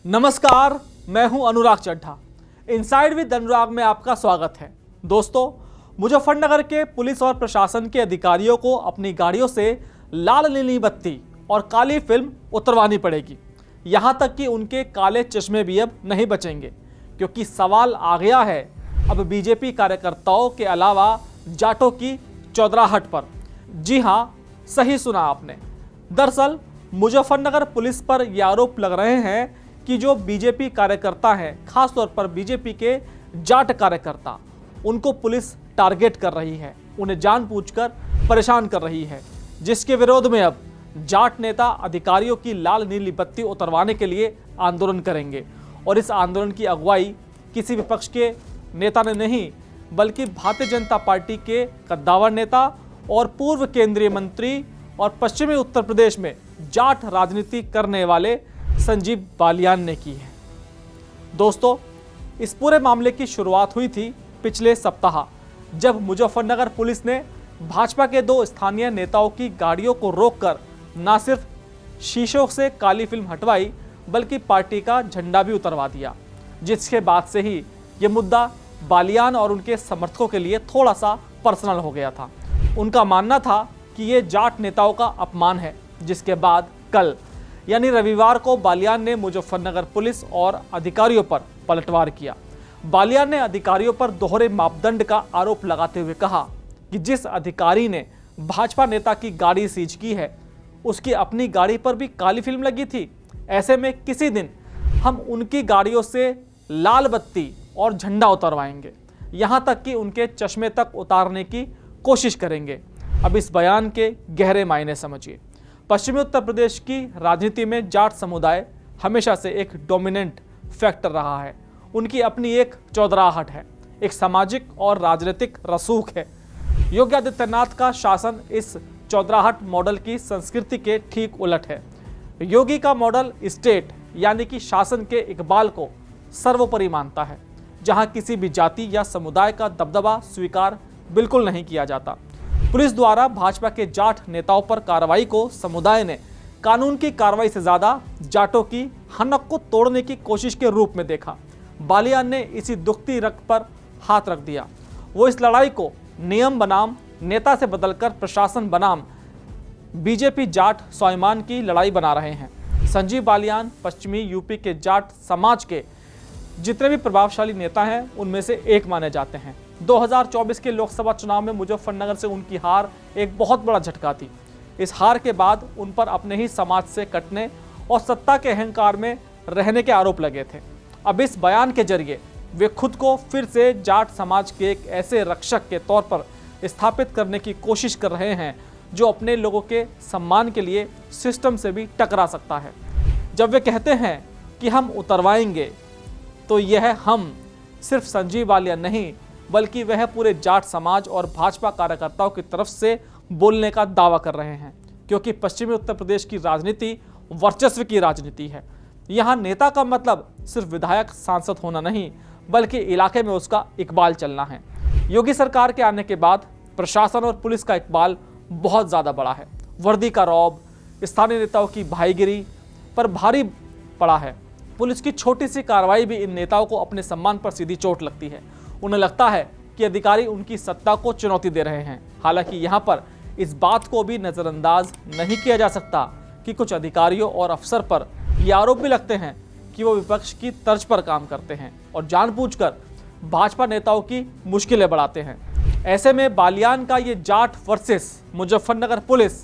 नमस्कार, मैं हूं अनुराग चड्ढा। इनसाइड विद अनुराग में आपका स्वागत है। दोस्तों, मुजफ्फरनगर के पुलिस और प्रशासन के अधिकारियों को अपनी गाड़ियों से लाल नीली बत्ती और काली फिल्म उतरवानी पड़ेगी। यहां तक कि उनके काले चश्मे भी अब नहीं बचेंगे, क्योंकि सवाल आ गया है अब बीजेपी कार्यकर्ताओं के अलावा जाटों की चौधराहट पर। जी हां, सही सुना आपने। दरअसल मुजफ्फरनगर पुलिस पर यह आरोप लग रहे हैं कि जो बीजेपी कार्यकर्ता हैं, खासतौर पर बीजेपी के जाट कार्यकर्ता, उनको पुलिस टारगेट कर रही है, उन्हें जानबूझकर परेशान कर रही है, जिसके विरोध में अब जाट नेता अधिकारियों की लाल नीली बत्ती उतरवाने के लिए आंदोलन करेंगे। और इस आंदोलन की अगुवाई किसी विपक्ष के नेता ने नहीं, बल्कि भारतीय जनता पार्टी के कद्दावर नेता और पूर्व केंद्रीय मंत्री और पश्चिमी उत्तर प्रदेश में जाट राजनीति करने वाले संजीव बालियान ने की है। दोस्तों, इस पूरे मामले की शुरुआत हुई थी पिछले सप्ताह, जब मुजफ्फरनगर पुलिस ने भाजपा के दो स्थानीय नेताओं की गाड़ियों को रोककर न सिर्फ शीशों से काली फिल्म हटवाई, बल्कि पार्टी का झंडा भी उतरवा दिया। जिसके बाद से ही ये मुद्दा बालियान और उनके समर्थकों के लिए थोड़ा सा पर्सनल हो गया था। उनका मानना था कि ये जाट नेताओं का अपमान है। जिसके बाद कल यानी रविवार को बालियान ने मुजफ्फरनगर पुलिस और अधिकारियों पर पलटवार किया। बालियान ने अधिकारियों पर दोहरे मापदंड का आरोप लगाते हुए कहा कि जिस अधिकारी ने भाजपा नेता की गाड़ी सीज की है, उसकी अपनी गाड़ी पर भी काली फिल्म लगी थी। ऐसे में किसी दिन हम उनकी गाड़ियों से लाल बत्ती और झंडा उतरवाएंगे, यहाँ तक कि उनके चश्मे तक उतारने की कोशिश करेंगे। अब इस बयान के गहरे मायने समझिए। पश्चिमी उत्तर प्रदेश की राजनीति में जाट समुदाय हमेशा से एक डोमिनेंट फैक्टर रहा है। उनकी अपनी एक चौधराहट है, एक सामाजिक और राजनीतिक रसूख है। योगी आदित्यनाथ का शासन इस चौधराहट मॉडल की संस्कृति के ठीक उलट है। योगी का मॉडल स्टेट यानी कि शासन के इकबाल को सर्वोपरि मानता है, जहां किसी भी जाति या समुदाय का दबदबा स्वीकार बिल्कुल नहीं किया जाता। पुलिस द्वारा भाजपा के जाट नेताओं पर कार्रवाई को समुदाय ने कानून की कार्रवाई से ज्यादा जाटों की हनक को तोड़ने की कोशिश के रूप में देखा। बालियान ने इसी दुखती रग पर हाथ रख दिया। वो इस लड़ाई को नियम बनाम नेता से बदलकर प्रशासन बनाम बीजेपी जाट स्वाभिमान की लड़ाई बना रहे हैं। संजीव बालियान पश्चिमी यूपी के जाट समाज के जितने भी प्रभावशाली नेता हैं, उनमें से एक माने जाते हैं। 2024 के लोकसभा चुनाव में मुजफ्फरनगर से उनकी हार एक बहुत बड़ा झटका थी। इस हार के बाद उन पर अपने ही समाज से कटने और सत्ता के अहंकार में रहने के आरोप लगे थे। अब इस बयान के जरिए वे खुद को फिर से जाट समाज के एक ऐसे रक्षक के तौर पर स्थापित करने की कोशिश कर रहे हैं, जो अपने लोगों के सम्मान के लिए सिस्टम से भी टकरा सकता है। जब वे कहते हैं कि हम उतरवाएंगे, तो यह हम सिर्फ संजीव बालियान नहीं, बल्कि वह पूरे जाट समाज और भाजपा कार्यकर्ताओं की तरफ से बोलने का दावा कर रहे हैं। क्योंकि पश्चिमी उत्तर प्रदेश की राजनीति वर्चस्व की राजनीति है। यहाँ नेता का मतलब सिर्फ विधायक सांसद होना नहीं, बल्कि इलाके में उसका इकबाल चलना है। योगी सरकार के आने के बाद प्रशासन और पुलिस का इकबाल बहुत ज़्यादा बढ़ा है। वर्दी का रौब, स्थानीय नेताओं की भाईगिरी पर भारी पड़ा है। पुलिस की छोटी सी कार्रवाई भी इन नेताओं को अपने सम्मान पर सीधी चोट लगती है। उन्हें लगता है कि अधिकारी उनकी सत्ता को चुनौती दे रहे हैं। हालांकि यहाँ पर इस बात को भी नज़रअंदाज नहीं किया जा सकता कि कुछ अधिकारियों और अफसर पर ये आरोप भी लगते हैं कि वो विपक्ष की तर्ज पर काम करते हैं और जानबूझकर भाजपा नेताओं की मुश्किलें बढ़ाते हैं। ऐसे में बालियान का ये जाट वर्सेस मुजफ्फरनगर पुलिस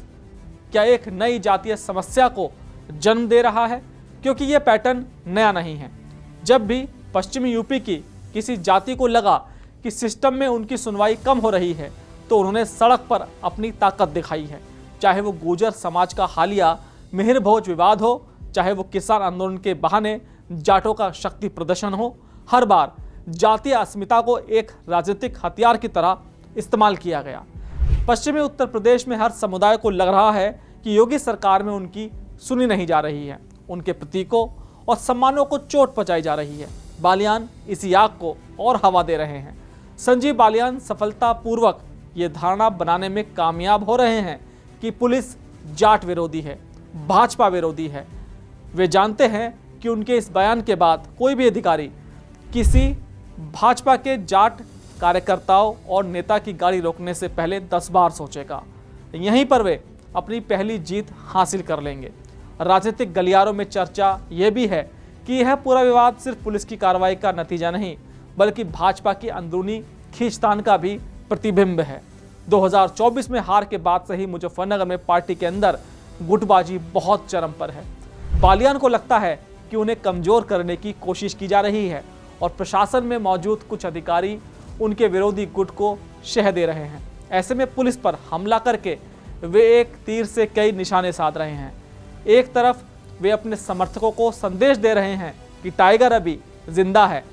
क्या एक नई जातीय समस्या को जन्म दे रहा है? क्योंकि ये पैटर्न नया नहीं है। जब भी पश्चिमी यूपी की किसी जाति को लगा कि सिस्टम में उनकी सुनवाई कम हो रही है, तो उन्होंने सड़क पर अपनी ताकत दिखाई है। चाहे वो गुर्जर समाज का हालिया मिहिर भोज विवाद हो, चाहे वो किसान आंदोलन के बहाने जाटों का शक्ति प्रदर्शन हो, हर बार जातीय अस्मिता को एक राजनीतिक हथियार की तरह इस्तेमाल किया गया। पश्चिमी उत्तर प्रदेश में हर समुदाय को लग रहा है कि योगी सरकार में उनकी सुनी नहीं जा रही है, उनके प्रतीकों और सम्मानों को चोट पहुंचाई जा रही है। बालियान इसी आग को और हवा दे रहे हैं। संजीव बालियान सफलतापूर्वक ये धारणा बनाने में कामयाब हो रहे हैं कि पुलिस जाट विरोधी है, भाजपा विरोधी है। वे जानते हैं कि उनके इस बयान के बाद कोई भी अधिकारी किसी भाजपा के जाट कार्यकर्ताओं और नेता की गाड़ी रोकने से पहले 10 बार सोचेगा। यहीं पर वे अपनी पहली जीत हासिल कर लेंगे। राजनीतिक गलियारों में चर्चा यह भी है कि यह पूरा विवाद सिर्फ पुलिस की कार्रवाई का नतीजा नहीं, बल्कि भाजपा की अंदरूनी खींचतान का भी प्रतिबिंब है। 2024 में हार के बाद से ही मुजफ्फरनगर में पार्टी के अंदर गुटबाजी बहुत चरम पर है। बालियान को लगता है कि उन्हें कमजोर करने की कोशिश की जा रही है और प्रशासन में मौजूद कुछ अधिकारी उनके विरोधी गुट को शह दे रहे हैं। ऐसे में पुलिस पर हमला करके वे एक तीर से कई निशाने साध रहे हैं। एक तरफ वे अपने समर्थकों को संदेश दे रहे हैं कि टाइगर अभी जिंदा है,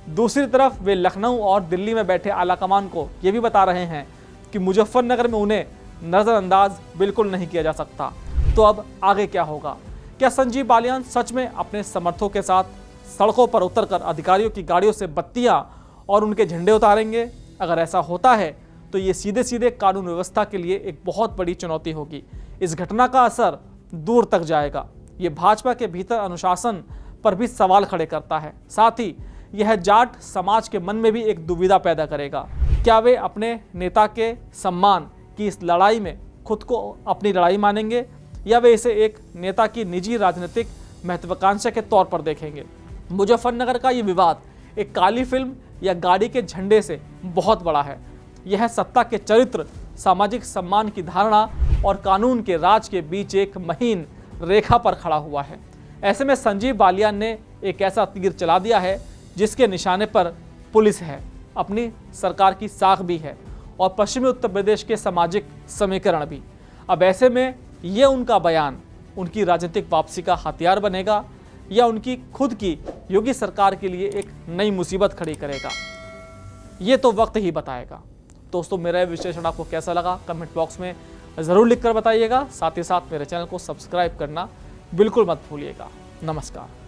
दूसरी तरफ वे लखनऊ और दिल्ली में बैठे आलाकमान को ये भी बता रहे हैं कि मुजफ्फरनगर में उन्हें नज़रअंदाज बिल्कुल नहीं किया जा सकता। तो अब आगे क्या होगा? क्या संजीव बालियान सच में अपने समर्थकों के साथ सड़कों पर उतरकर अधिकारियों की गाड़ियों से बत्तियां और उनके झंडे उतारेंगे? अगर ऐसा होता है तो ये सीधे सीधे कानून व्यवस्था के लिए एक बहुत बड़ी चुनौती होगी। इस घटना का असर दूर तक जाएगा। ये भाजपा के भीतर अनुशासन पर भी सवाल खड़े करता है। साथ ही यह जाट समाज के मन में भी एक दुविधा पैदा करेगा। क्या वे अपने नेता के सम्मान की इस लड़ाई में खुद को अपनी लड़ाई मानेंगे या वे इसे एक नेता की निजी राजनीतिक महत्वाकांक्षा के तौर पर देखेंगे? मुजफ्फरनगर का ये विवाद एक काली फिल्म या गाड़ी के झंडे से बहुत बड़ा है। यह सत्ता के चरित्र, सामाजिक सम्मान की धारणा और कानून के राज के बीच एक महीन रेखा पर खड़ा हुआ है। ऐसे में संजीव बालियान ने एक ऐसा तीर चला दिया है जिसके निशाने पर पुलिस है, अपनी सरकार की साख भी है और पश्चिमी उत्तर प्रदेश के सामाजिक समीकरण भी। अब ऐसे में ये उनका बयान उनकी राजनीतिक वापसी का हथियार बनेगा या उनकी खुद की योगी सरकार के लिए एक नई मुसीबत खड़ी करेगा, ये तो वक्त ही बताएगा। दोस्तों, मेरा यह विश्लेषण आपको कैसा लगा कमेंट बॉक्स में ज़रूर लिखकर बताइएगा। साथ ही साथ मेरे चैनल को सब्सक्राइब करना बिल्कुल मत भूलिएगा। नमस्कार।